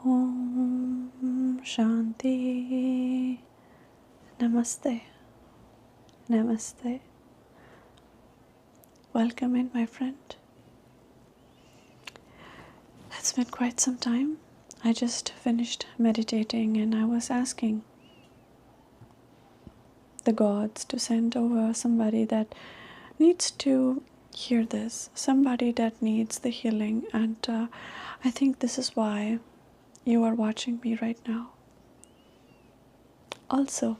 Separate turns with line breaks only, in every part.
Om Shanti. Namaste. Namaste. Welcome in, my friend. It's been quite some time. I just finished meditating and I was asking the gods to send over somebody that needs to hear this, somebody that needs the healing, and I think this is why you are watching me right now. Also,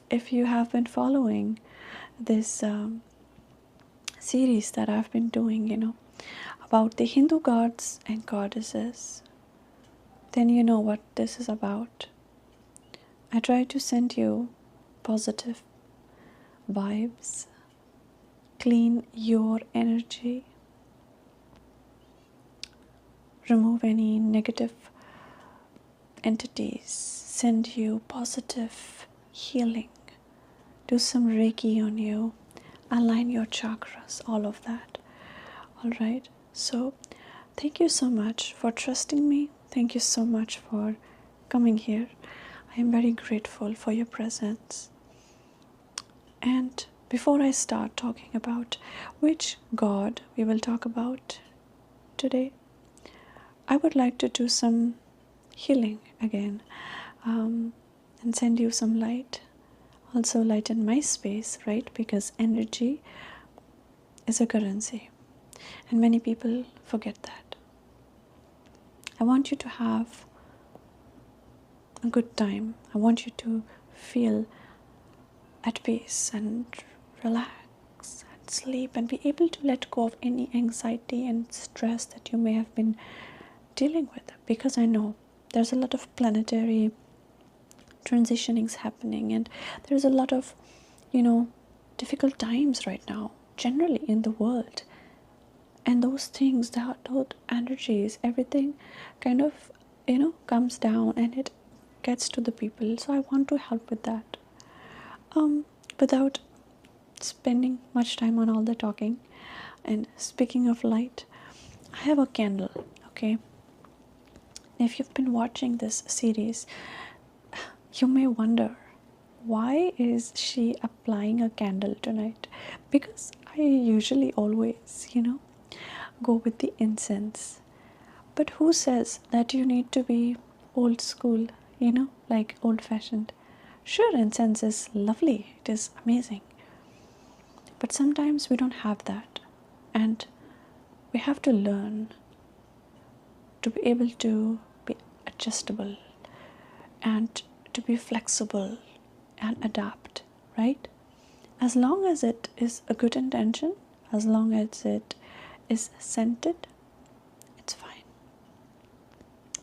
if you have been following this series that I've been doing, about the Hindu gods and goddesses, then you know what this is about. I try to send you positive vibes, clean your energy, remove any negative entities, send you positive healing, do some reiki on you, align your chakras, all of that. All right, so thank you so much for trusting me. Thank you so much for coming here. I am very grateful for your presence. And before I start talking about which god we will talk about today, I would like to do some healing again, and send you some light. Also lighten my space, right? Because energy is a currency and many people forget that. I want you to have a good time. I want you to feel at peace and relax and sleep and be able to let go of any anxiety and stress that you may have been dealing with, because I know there's a lot of planetary transitionings happening and there's a lot of difficult times right now generally in the world, and those things, those energies, everything kind of comes down and it gets to the people. So I want to help with that, without spending much time on all the talking. And speaking of light, I have a candle. Okay, if you've been watching this series, you may wonder, why is she applying a candle tonight? Because I usually always go with the incense. But who says that you need to be old school, like old fashioned? Sure, incense is lovely, it is amazing. But sometimes we don't have that. And we have to learn to be able to be adjustable and to be flexible and adapt, right? As long as it is a good intention, as long as it is scented, it's fine.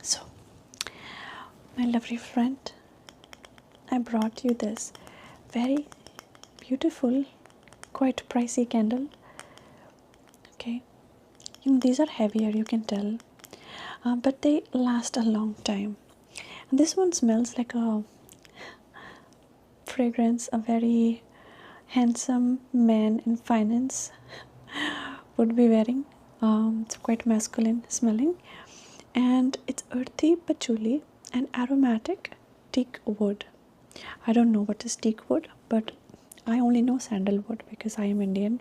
So, my lovely friend, I brought you this very beautiful, quite pricey candle. Okay, these are heavier, you can tell, but they last a long time. And this one smells like a fragrance a very handsome man in finance would be wearing. It's quite masculine smelling, and it's earthy patchouli and aromatic teak wood. I don't know what is teak wood, but I only know sandalwood because I am Indian.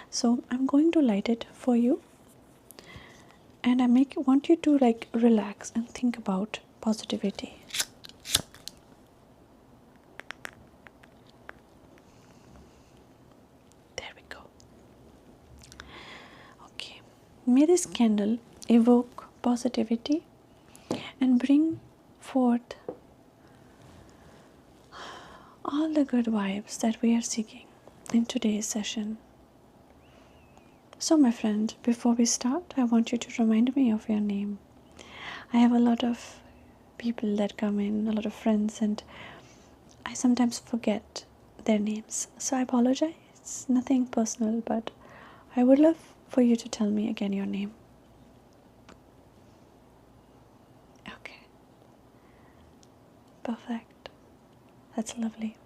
So I'm going to light it for you, and I want you to relax and think about positivity. There we go. Okay, may this candle evoke positivity and bring forth all the good vibes that we are seeking in today's session. So my friend, before we start, I want you to remind me of your name. I have a lot of people that come in, a lot of friends, and I sometimes forget their names. So I apologize. It's nothing personal, but I would love for you to tell me again your name. Okay. Perfect. That's lovely.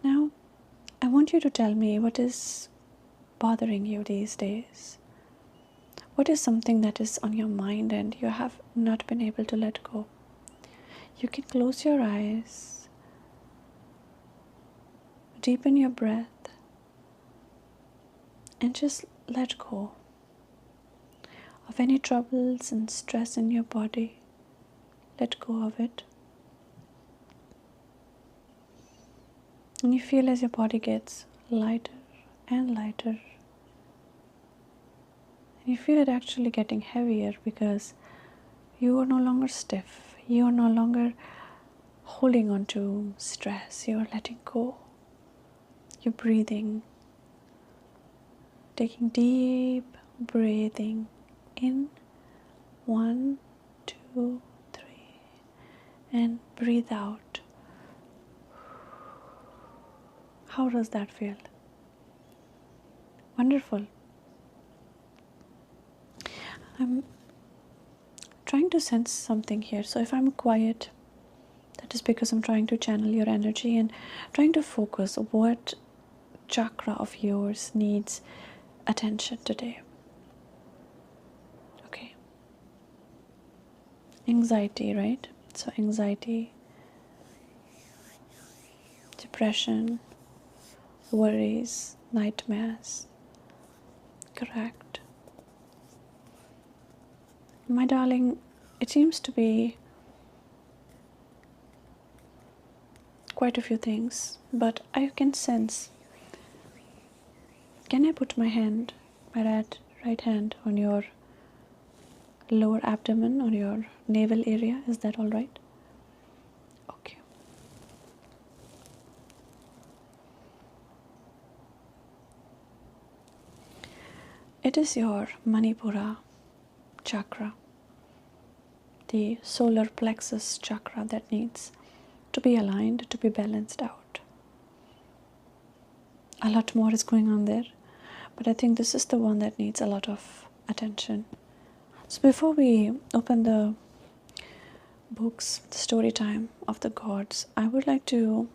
Now, I want you to tell me what is bothering you these days. What is something that is on your mind and you have not been able to let go? You can close your eyes, deepen your breath, and just let go of any troubles and stress in your body. Let go of it. And you feel as your body gets lighter and lighter. And you feel it actually getting heavier because you are no longer stiff. You are no longer holding on to stress. You are letting go. You're breathing. Taking deep breathing in. 1, 2, 3. And breathe out. How does that feel? Wonderful. I'm trying to sense something here. So if I'm quiet, that is because I'm trying to channel your energy and trying to focus what chakra of yours needs attention today. Okay. Anxiety, right? So anxiety, depression, worries, nightmares. Correct. My darling, it seems to be quite a few things, but I can sense. Can I put my hand, my right hand on your lower abdomen or your navel area? Is that all right? Okay. It is your Manipura chakra, the solar plexus chakra that needs to be aligned, to be balanced out. A lot more is going on there, but I think this is the one that needs a lot of attention. So before we open the books, the story time of the gods, I would like to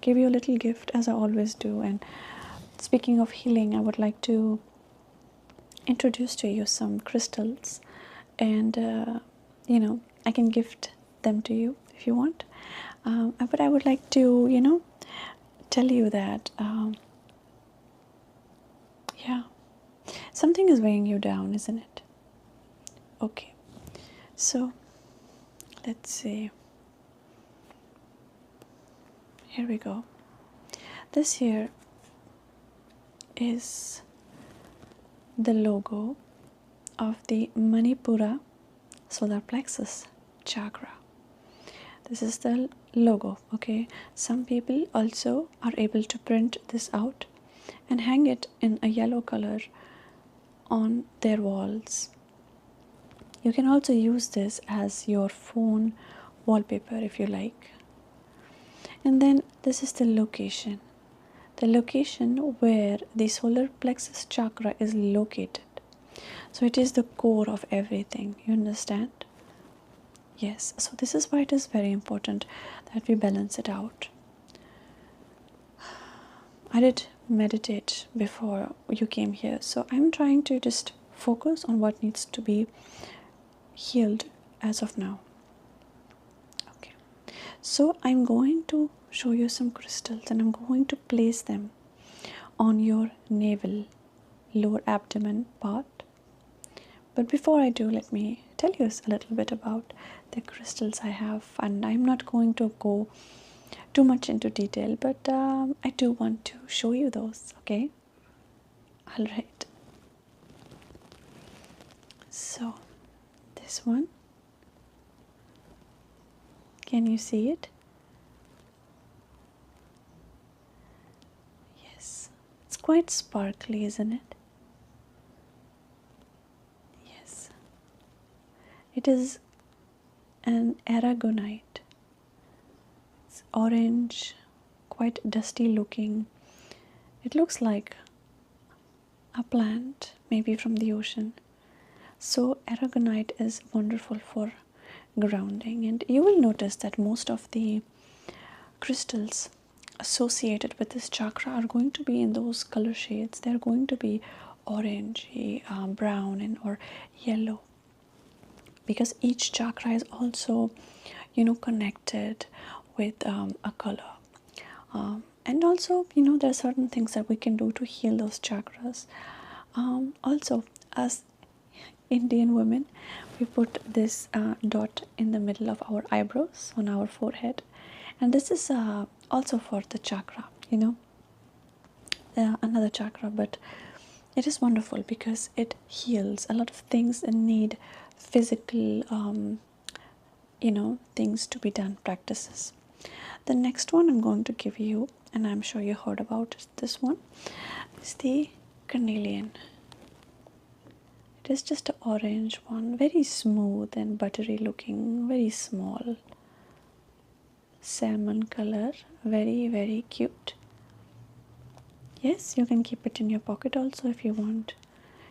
give you a little gift, as I always do. And speaking of healing, I would like to introduce to you some crystals, and I can gift them to you if you want. But I would like to tell you that something is weighing you down, isn't it? Okay, so let's see. Here we go. This here is the logo of the Manipura solar plexus chakra. This is the logo, okay? Some people also are able to print this out and hang it in a yellow color on their walls. You can also use this as your phone wallpaper if you like. And then this is the location where the solar plexus chakra is located. So it is the core of everything, you understand? Yes, so this is why it is very important that we balance it out. I did meditate before you came here, so I'm trying to just focus on what needs to be healed as of now. Okay, so I'm going to show you some crystals and I'm going to place them on your navel, lower abdomen part. But before I do, let me tell you a little bit about the crystals I have, and I'm not going to go too much into detail, but I do want to show you those, okay? All right. So this one, can you see it? Yes, it's quite sparkly, isn't it? Yes, it is an aragonite. It's orange, quite dusty looking. It looks like a plant, maybe from the ocean. So aragonite is wonderful for grounding, and you will notice that most of the crystals associated with this chakra are going to be in those color shades. They're going to be orangey, brown, and or yellow, because each chakra is also, connected with a color. And also, there are certain things that we can do to heal those chakras. Also, as Indian women, we put this dot in the middle of our eyebrows on our forehead, and this is also for the chakra, another chakra, but it is wonderful because it heals a lot of things and need physical, things to be done, practices. The next one I'm going to give you, and I'm sure you heard about this one, is the carnelian. It is just an orange one, very smooth and buttery looking, very small, salmon color, very, very cute. Yes, you can keep it in your pocket also if you want,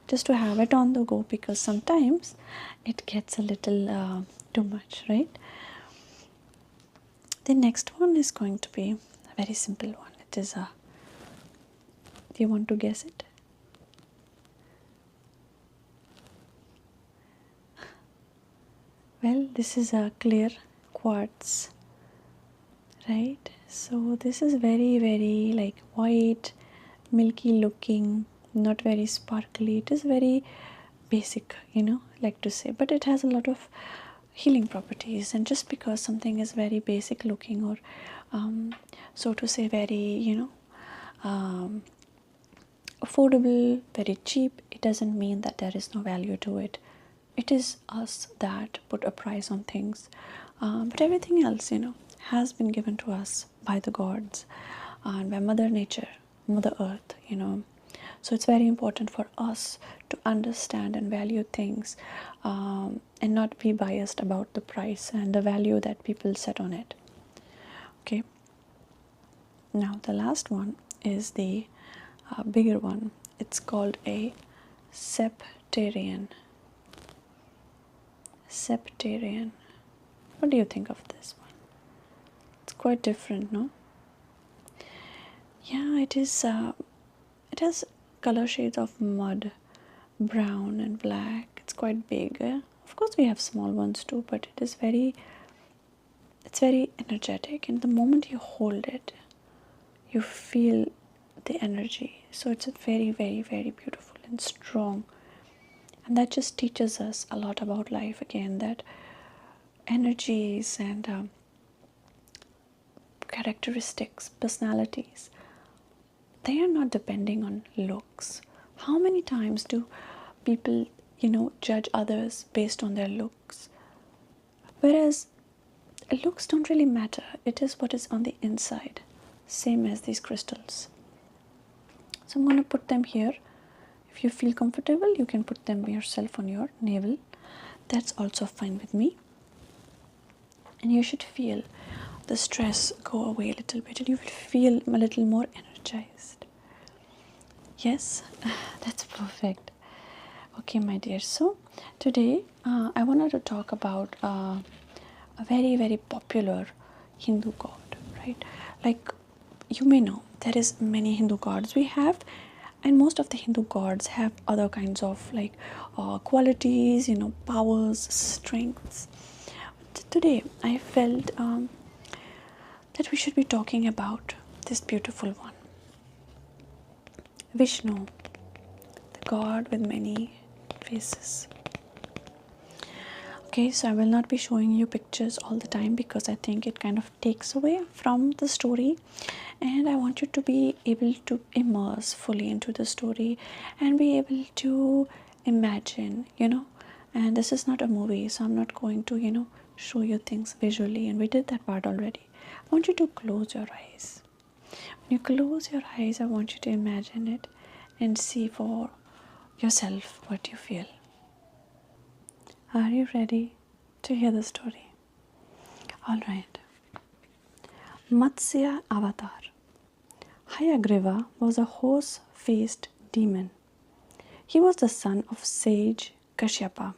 just to have it on the go, because sometimes it gets a little too much, right? The next one is going to be a very simple one. It is a, do you want to guess it? Well, this is a clear quartz, right? So this is very, very like white, milky looking, not very sparkly. It is very basic, like to say, but it has a lot of healing properties. And just because something is very basic looking, or so to say very, affordable, very cheap, it doesn't mean that there is no value to it. It is us that put a price on things, but everything else, has been given to us by the gods and by Mother Nature, Mother Earth, So it's very important for us to understand and value things, and not be biased about the price and the value that people set on it. Okay. Now the last one is the bigger one. It's called a septarian. Septarian. What do you think of this one? It's quite different, no? Yeah, it is. It has color shades of mud, brown and black. It's quite big. Of course, we have small ones too, but it is very. It's very energetic, and the moment you hold it, you feel the energy. So it's a very, very, very beautiful and strong. And that just teaches us a lot about life again, that energies and characteristics, personalities, they are not depending on looks. How many times do people, judge others based on their looks? Whereas looks don't really matter. It is what is on the inside, same as these crystals. So I'm going to put them here. If you feel comfortable, you can put them yourself on your navel. That's also fine with me. And you should feel the stress go away a little bit, and you will feel a little more energized. Yes, that's perfect. Okay, my dear. So today I wanted to talk about a very, very popular Hindu god, right? Like, you may know, there is many Hindu gods we have, and most of the Hindu gods have other kinds of like qualities, powers, strengths. Today I felt that we should be talking about this beautiful one, Vishnu, the god with many faces. Okay, so I will not be showing you pictures all the time, because I think it kind of takes away from the story, and I want you to be able to immerse fully into the story and be able to imagine, and this is not a movie, so I'm not going to, show you things visually, and we did that part already. I want you to close your eyes. When you close your eyes, I want you to imagine it and see for yourself what you feel. Are you ready to hear the story? Alright. Matsya Avatar. Hayagriva was a horse-faced demon. He was the son of sage Kashyapa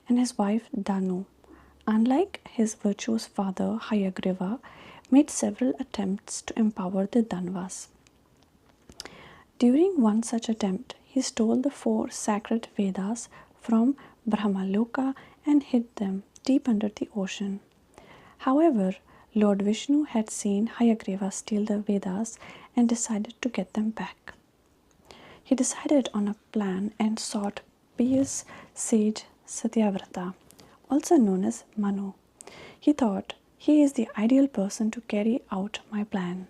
and his wife Danu. Unlike his virtuous father, Hayagriva made several attempts to empower the Danvas. During one such attempt, he stole the 4 sacred Vedas from Brahmaloka and hid them deep under the ocean. However, Lord Vishnu had seen Hayagreva steal the Vedas and decided to get them back. He decided on a plan and sought pious sage Satyavrata, also known as Manu. He thought, he is the ideal person to carry out my plan.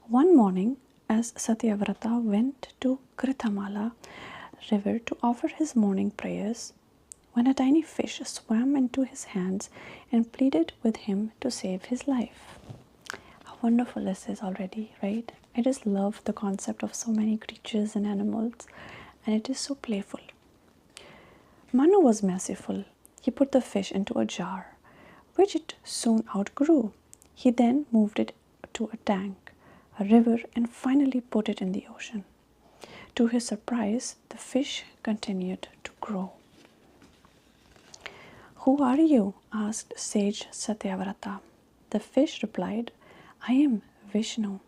One morning, as Satyavrata went to Krithamala river to offer his morning prayers, when a tiny fish swam into his hands and pleaded with him to save his life. How wonderful this is already, right? I just love the concept of so many creatures and animals, and it is so playful. Manu was merciful. He put the fish into a jar, which it soon outgrew. He then moved it to a tank, a river, and finally put it in the ocean. To his surprise, the fish continued to grow. "Who are you?" asked sage Satyavrata. The fish replied, "I am Vishnu.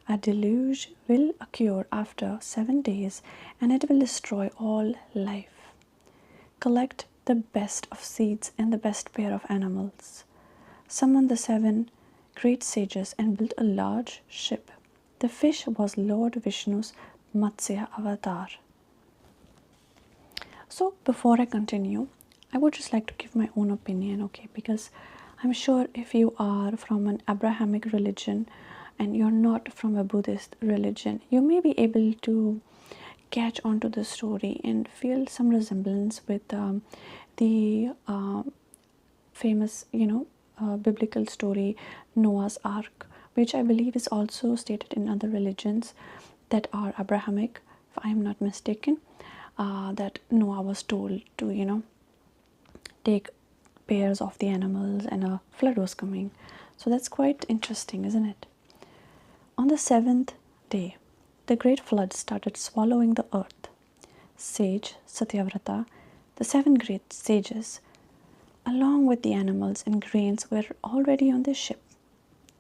A deluge will occur after 7 days and it will destroy all life. Collect the best of seeds and the best pair of animals. Summon the 7 great sages and build a large ship." The fish was Lord Vishnu's Matsya avatar. So before I continue, I would just like to give my own opinion, okay? Because I'm sure if you are from an Abrahamic religion and you're not from a Buddhist religion, you may be able to catch onto the story and feel some resemblance with the famous, biblical story Noah's Ark, which I believe is also stated in other religions that are Abrahamic, if I am not mistaken, that Noah was told to, take pairs of the animals and a flood was coming. So that's quite interesting, isn't it? On the 7th day, the great flood started swallowing the earth. Sage Satyavrata, the 7 great sages, along with the animals and grains, were already on the ship.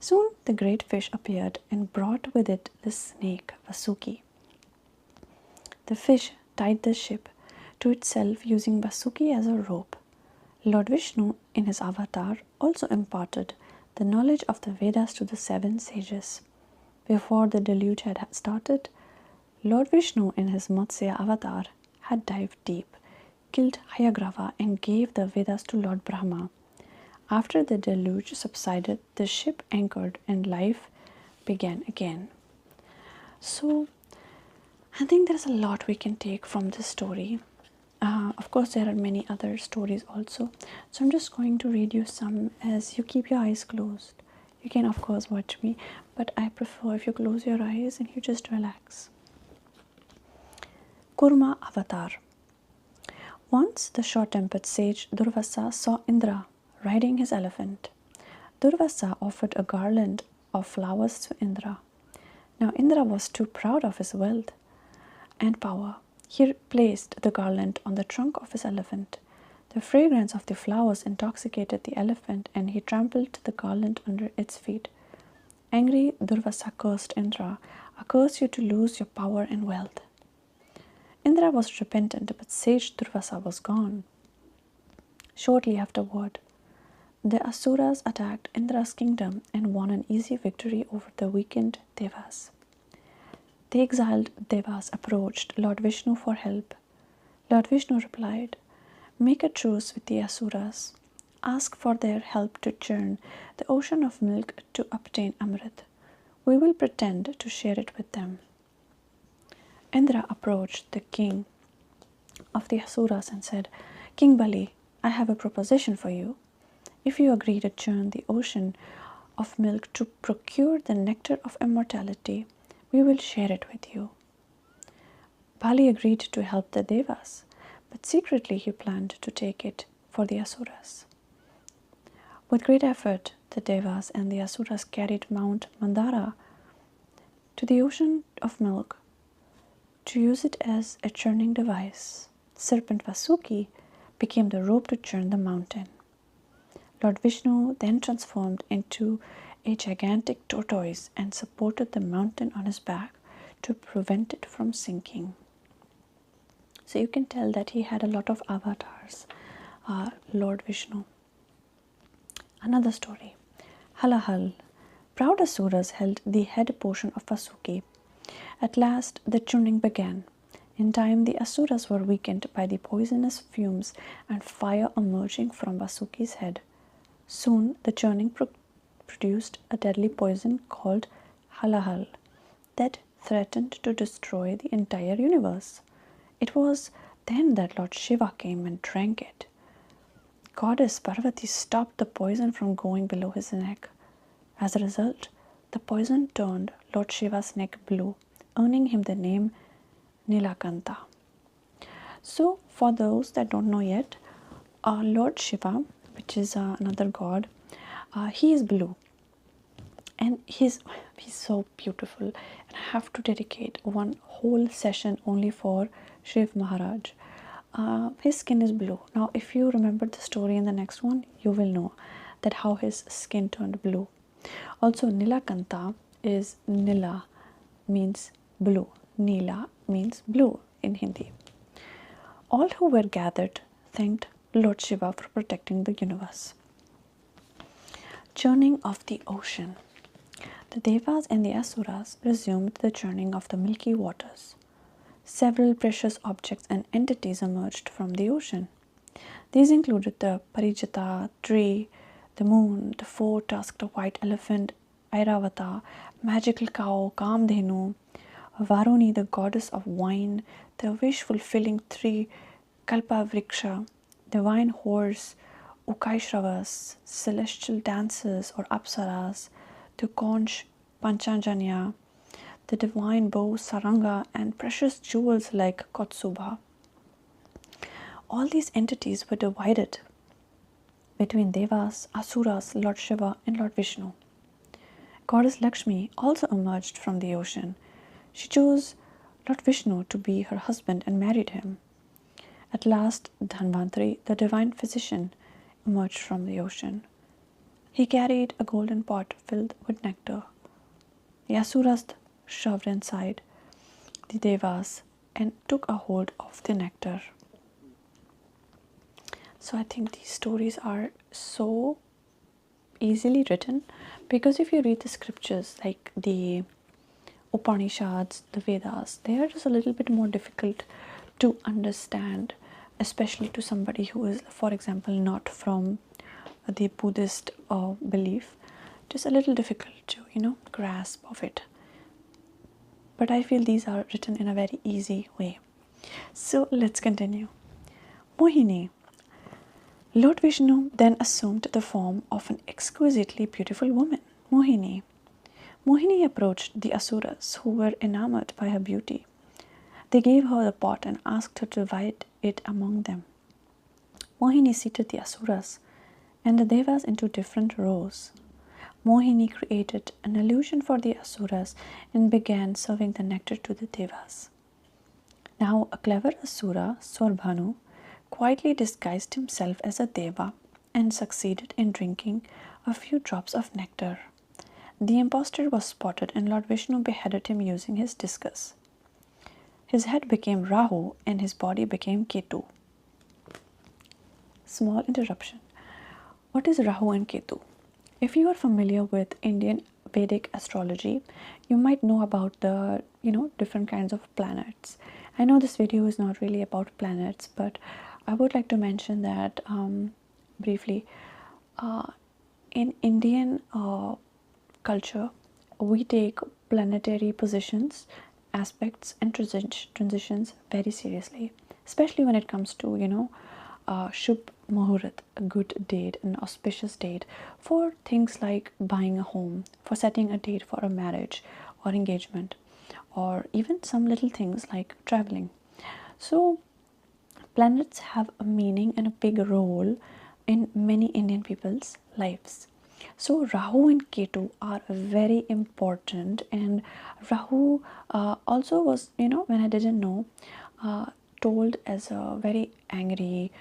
Soon the great fish appeared and brought with it the snake Vasuki. The fish tied the ship to itself using Vasuki as a rope. Lord Vishnu, in his avatar, also imparted the knowledge of the Vedas to the 7 sages. Before the deluge had started, Lord Vishnu, in his Matsya avatar, had dived deep, killed Hayagrava, and gave the Vedas to Lord Brahma. After the deluge subsided, the ship anchored and life began again. So, I think there's a lot we can take from this story. Of course, there are many other stories also. So I'm just going to read you some as you keep your eyes closed. You can, of course, watch me, but I prefer if you close your eyes and you just relax. Kurma Avatar. Once the short-tempered sage Durvasa saw Indra riding his elephant. Durvasa offered a garland of flowers to Indra. Now Indra was too proud of his wealth and power. He placed the garland on the trunk of his elephant. The fragrance of the flowers intoxicated the elephant, and he trampled the garland under its feet. Angry, Durvasa cursed Indra, "I curse you to lose your power and wealth." Indra was repentant, but sage Durvasa was gone. Shortly afterward, the Asuras attacked Indra's kingdom and won an easy victory over the weakened Devas. The exiled Devas approached Lord Vishnu for help. Lord Vishnu replied, "Make a truce with the Asuras. Ask for their help to churn the ocean of milk to obtain Amrit. We will pretend to share it with them." Indra approached the king of the Asuras and said, "King Bali, I have a proposition for you. If you agree to churn the ocean of milk to procure the nectar of immortality, we will share it with you." Bali agreed to help the Devas, but secretly he planned to take it for the Asuras. With great effort, the Devas and the Asuras carried Mount Mandara to the ocean of milk to use it as a churning device. Serpent Vasuki became the rope to churn the mountain. Lord Vishnu then transformed into a gigantic tortoise and supported the mountain on his back to prevent it from sinking. So you can tell that he had a lot of avatars, Lord Vishnu. Another story. Halahal. Proud asuras held the head portion of Vasuki. At last the churning began. In time the asuras were weakened by the poisonous fumes and fire emerging from Vasuki's head. Soon the churning produced a deadly poison called Halahal that threatened to destroy the entire universe. It was then that Lord Shiva came and drank it. Goddess Parvati stopped the poison from going below his neck. As a result, the poison turned Lord Shiva's neck blue, earning him the name Nilakanta. So, for those that don't know yet, Lord Shiva, which is another god, he is blue, and he's so beautiful. And I have to dedicate one whole session only for Shiv Maharaj. His skin is blue. Now, if you remember the story in the next one, you will know that how his skin turned blue. Also, Nilakanta is Nila means blue. Nila means blue in Hindi. All who were gathered thanked Lord Shiva for protecting the universe. Churning of the ocean. The Devas and the Asuras resumed the churning of the milky waters. Several precious objects and entities emerged from the ocean. These included the Parijata tree, the moon, the four-tusked white elephant, Airavata, magical cow, Kamdhenu, Varuni, the goddess of wine, the wish-fulfilling tree, Kalpavriksha, divine horse, Ukaishravas, celestial dancers or Apsaras, the conch Panchajanya, the divine bow Saranga, and precious jewels like Kotsuba. All these entities were divided between Devas, Asuras, Lord Shiva, and Lord Vishnu. Goddess Lakshmi also emerged from the ocean. She chose Lord Vishnu to be her husband and married him. At last, Dhanvantari, the divine physician, emerged from the ocean. He carried a golden pot filled with nectar. The Asuras shoved inside the Devas and took a hold of the nectar. So I think these stories are so easily written, because if you read the scriptures like the Upanishads, the Vedas, they are just a little bit more difficult to understand, especially to somebody who is, for example, not from the Buddhist belief. Just a little difficult to, grasp of it. But I feel these are written in a very easy way. So let's continue. Mohini. Lord Vishnu then assumed the form of an exquisitely beautiful woman, Mohini. Mohini approached the Asuras, who were enamored by her beauty. They gave her the pot and asked her to divide it among them. Mohini seated the Asuras and the Devas into different rows. Mohini created an illusion for the Asuras and began serving the nectar to the Devas. Now a clever Asura, Swarbhanu, quietly disguised himself as a Deva and succeeded in drinking a few drops of nectar. The impostor was spotted and Lord Vishnu beheaded him using his discus. His head became Rahu and his body became Ketu. Small interruption. What is Rahu and Ketu? If you are familiar with Indian Vedic astrology, you might know about the different kinds of planets. I know this video is not really about planets, but I would like to mention that briefly. In Indian culture, we take planetary positions, aspects, and transitions very seriously, especially when it comes to Shubh Muhurat, a good date, an auspicious date for things like buying a home, for setting a date for a marriage or engagement, or even some little things like traveling. So planets have a meaning and a big role in many Indian people's lives. So Rahu and Ketu are very important, and Rahu also was, when I didn't know, told as a very angry,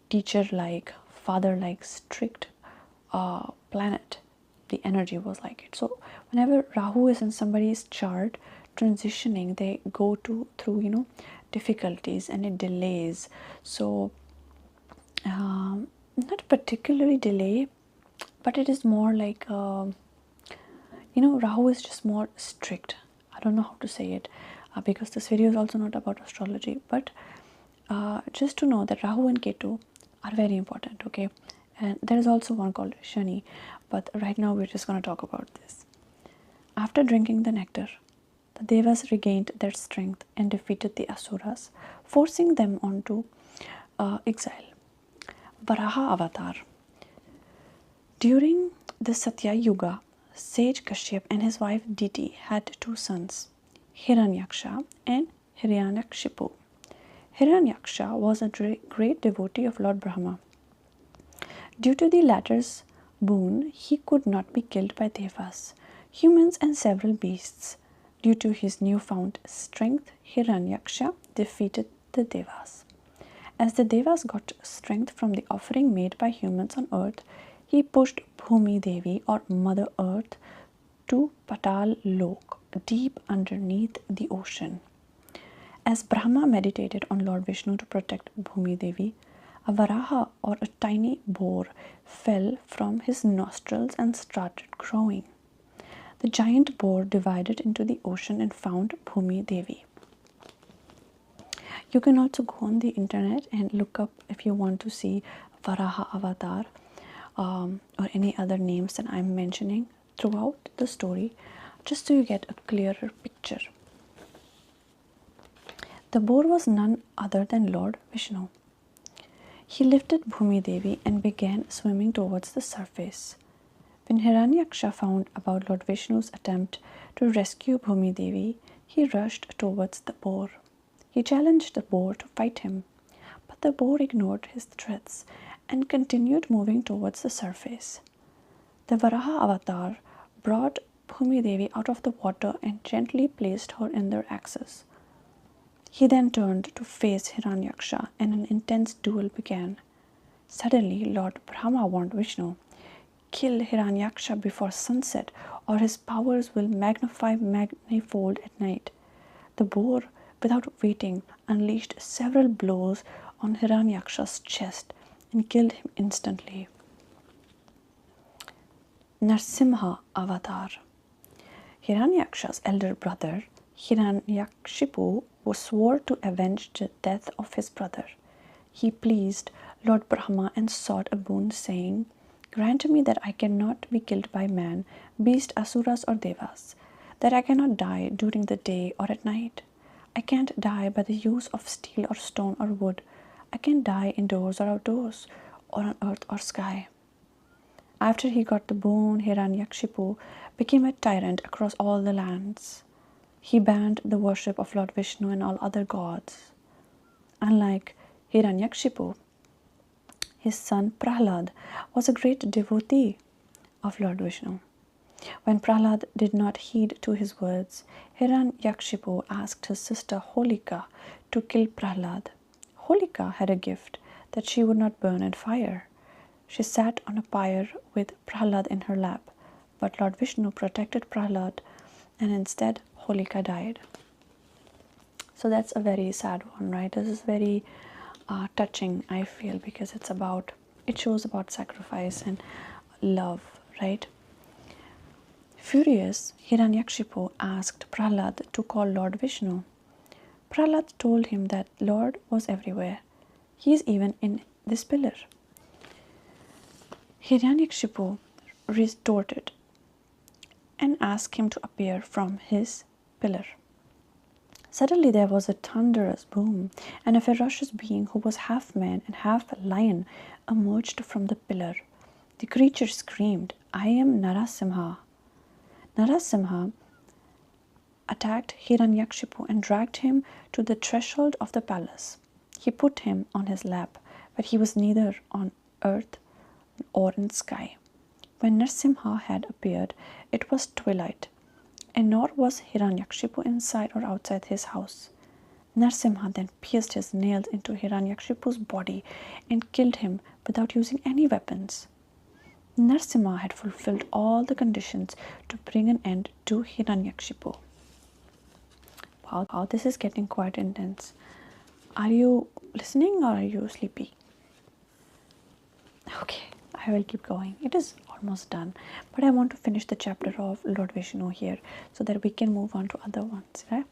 teacher-like, father-like, strict planet. The energy was like it. So whenever Rahu is in somebody's chart, transitioning, they go through difficulties and it delays. So not particularly delay, but it is more like Rahu is just more strict. I don't know how to say it, because this video is also not about astrology, but just to know that Rahu and Ketu are very important, okay? And there is also one called Shani, but right now we're just going to talk about this. After drinking the nectar, the Devas regained their strength and defeated the Asuras, forcing them onto exile. Varaha Avatar. During the Satya Yuga, sage Kashyap and his wife Diti had two sons, Hiranyaksha and Hiranyakshipu. Hiranyaksha was a great devotee of Lord Brahma. Due to the latter's boon, he could not be killed by Devas, humans and several beasts. Due to his newfound strength, Hiranyaksha defeated the Devas. As the Devas got strength from the offering made by humans on earth, he pushed Bhumi Devi or Mother Earth to Patal Lok, deep underneath the ocean. As Brahma meditated on Lord Vishnu to protect Bhumi Devi, a Varaha or a tiny boar fell from his nostrils and started growing. The giant boar divided into the ocean and found Bhumi Devi. You can also go on the internet and look up if you want to see Varaha Avatar or any other names that I'm mentioning throughout the story, just so you get a clearer picture. The boar was none other than Lord Vishnu. He lifted Bhumi Devi and began swimming towards the surface. When Hiranyaksha found about Lord Vishnu's attempt to rescue Bhumi Devi, he rushed towards the boar. He challenged the boar to fight him, but the boar ignored his threats and continued moving towards the surface. The Varaha Avatar brought Bhumi Devi out of the water and gently placed her in their axis. He then turned to face Hiranyaksha and an intense duel began. Suddenly, Lord Brahma warned Vishnu, "Kill Hiranyaksha before sunset or his powers will magnify manifold at night." The boar, without waiting, unleashed several blows on Hiranyaksha's chest and killed him instantly. Narsimha Avatar. Hiranyaksha's elder brother, Hiranyakshipu, swore to avenge the death of his brother. He pleased Lord Brahma and sought a boon, saying, "Grant me that I cannot be killed by man, beast, asuras or devas, that I cannot die during the day or at night. I can't die by the use of steel or stone or wood. I can die indoors or outdoors, or on earth or sky." After he got the boon, Hiranyakshipu became a tyrant across all the lands. He banned the worship of Lord Vishnu and all other gods. Unlike Hiranyakshipu, his son Prahlad was a great devotee of Lord Vishnu. When Prahlad did not heed to his words, Hiranyakshipu asked his sister Holika to kill Prahlad. Holika had a gift that she would not burn in fire. She sat on a pyre with Prahlad in her lap, but Lord Vishnu protected Prahlad and instead Holika died. So that's a very sad one, right? This is very touching, I feel, because it shows about sacrifice and love, right? Furious, Hiranyakshipu asked Prahlad to call Lord Vishnu. Prahlad told him that Lord was everywhere. He is even in this pillar. Hiranyakshipu retorted and asked him to appear from his pillar. Suddenly there was a thunderous boom, and a ferocious being who was half man and half lion emerged from the pillar. The creature screamed, "I am Narasimha." Narasimha attacked Hiranyakshipu and dragged him to the threshold of the palace. He put him on his lap, but he was neither on earth or in sky. When Narasimha had appeared, it was twilight, and nor was Hiranyakshipu inside or outside his house. Narasimha then pierced his nails into Hiranyakshipu's body and killed him without using any weapons. Narasimha had fulfilled all the conditions to bring an end to Hiranyakshipu. Wow, this is getting quite intense. Are you listening or are you sleepy? Okay, I will keep going. It is almost done, but I want to finish the chapter of Lord Vishnu here so that we can move on to other ones, right?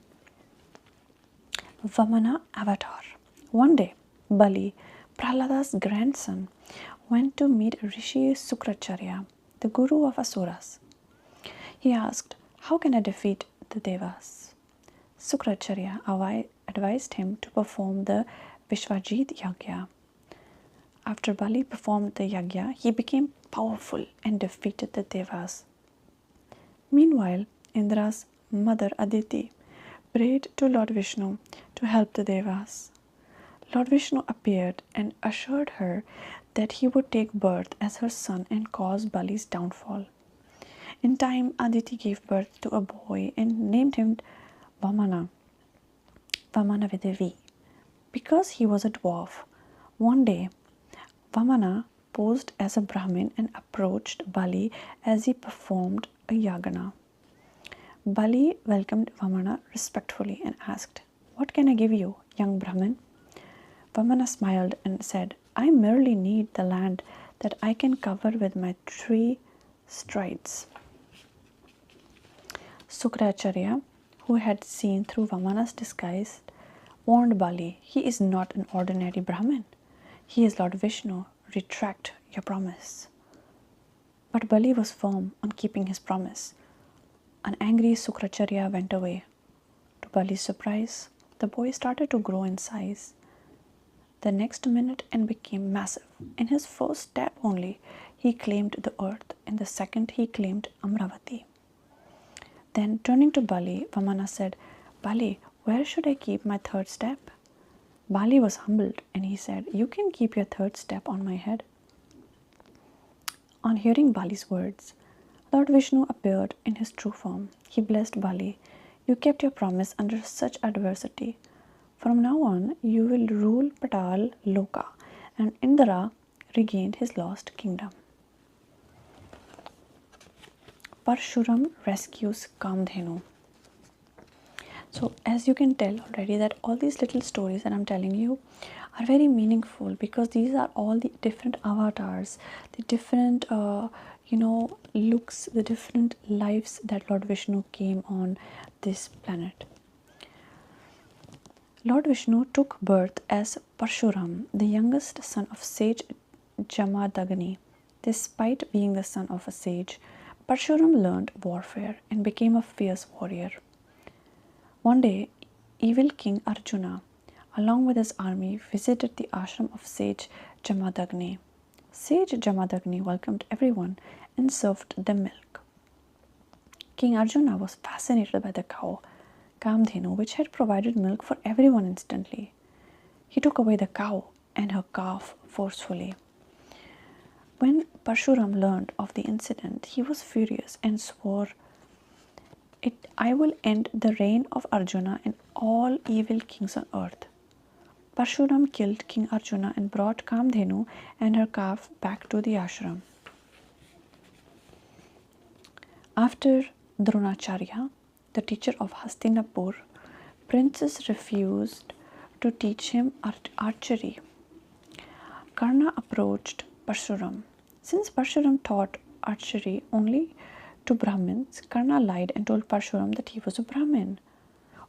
Vamana avatar. One day, Bali, Prahlada's grandson, went to meet Rishi Sukracharya, the guru of Asuras. He asked, "How can I defeat the Devas?" Sukracharya advised him to perform the Vishwajit Yagya. After Bali performed the Yagya, he became powerful and defeated the Devas. Meanwhile, Indra's mother Aditi prayed to Lord Vishnu to help the Devas. Lord Vishnu appeared and assured her that he would take birth as her son and cause Bali's downfall. In time, Aditi gave birth to a boy and named him Vamana, Vamana with a V. Because he was a dwarf, one day Vamana posed as a Brahmin and approached Bali as he performed a yagana. Bali welcomed Vamana respectfully and asked, "What can I give you, young Brahmin?" Vamana smiled and said, "I merely need the land that I can cover with my 3 strides." Sukracharya, who had seen through Vamana's disguise, warned Bali, "He is not an ordinary Brahmin. He is Lord Vishnu. Retract your promise." But Bali was firm on keeping his promise. An angry Sukracharya went away. To Bali's surprise, the boy started to grow in size. The next minute and became massive. In his first step only, he claimed the earth. In the second, he claimed Amravati. Then, turning to Bali, Vamana said, "Bali, where should I keep my 3rd step?" Bali was humbled and he said, "You can keep your 3rd step on my head." On hearing Bali's words, Lord Vishnu appeared in his true form. He blessed Bali. "You kept your promise under such adversity. From now on, you will rule Patal Loka." And Indra regained his lost kingdom. Parshuram rescues Kamdhenu. So, as you can tell already, that all these little stories that I'm telling you are very meaningful because these are all the different avatars, the different, looks, the different lives that Lord Vishnu came on this planet. Lord Vishnu took birth as Parshuram, the youngest son of sage Jamadagni. Despite being the son of a sage, Parshuram learned warfare and became a fierce warrior. One day, evil King Arjuna, along with his army, visited the ashram of sage Jamadagni. Sage Jamadagni welcomed everyone and served them milk. King Arjuna was fascinated by the cow, Kamdhenu, which had provided milk for everyone instantly. He took away the cow and her calf forcefully. When Parshuram learned of the incident, he was furious and swore, "I will end the reign of Arjuna and all evil kings on earth." Parshuram killed King Arjuna and brought Kamdhenu and her calf back to the ashram. After Dronacharya, the teacher of Hastinapur, princes refused to teach him archery. Karna approached Parshuram. Since Parshuram taught archery only to Brahmins, Karna lied and told Parshuram that he was a Brahmin.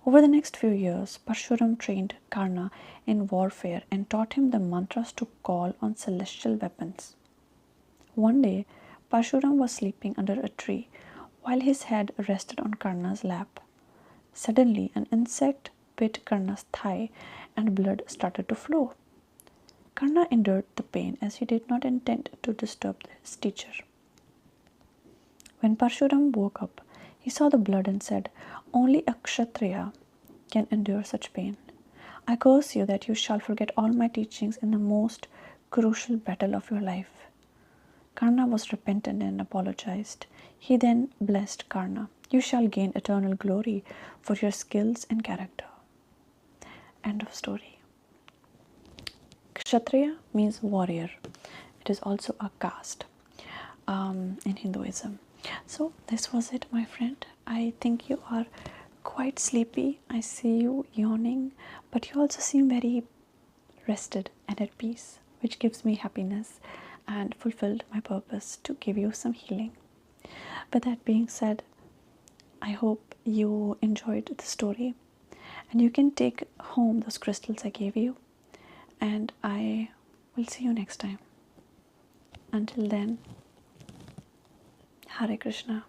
Over the next few years, Parshuram trained Karna in warfare and taught him the mantras to call on celestial weapons. One day, Parshuram was sleeping under a tree while his head rested on Karna's lap. Suddenly, an insect bit Karna's thigh and blood started to flow. Karna endured the pain as he did not intend to disturb his teacher. When Parshuram woke up, he saw the blood and said, "Only a Kshatriya can endure such pain. I curse you that you shall forget all my teachings in the most crucial battle of your life." Karna was repentant and apologized. He then blessed Karna. "You shall gain eternal glory for your skills and character." End of story. Kshatriya means warrior. It is also a caste in Hinduism. So this was it, my friend. I think you are quite sleepy. I see you yawning, but you also seem very rested and at peace, which gives me happiness and fulfilled my purpose to give you some healing. But that being said, I hope you enjoyed the story and you can take home those crystals I gave you, and I will see you next time. Until then, Hare Krishna.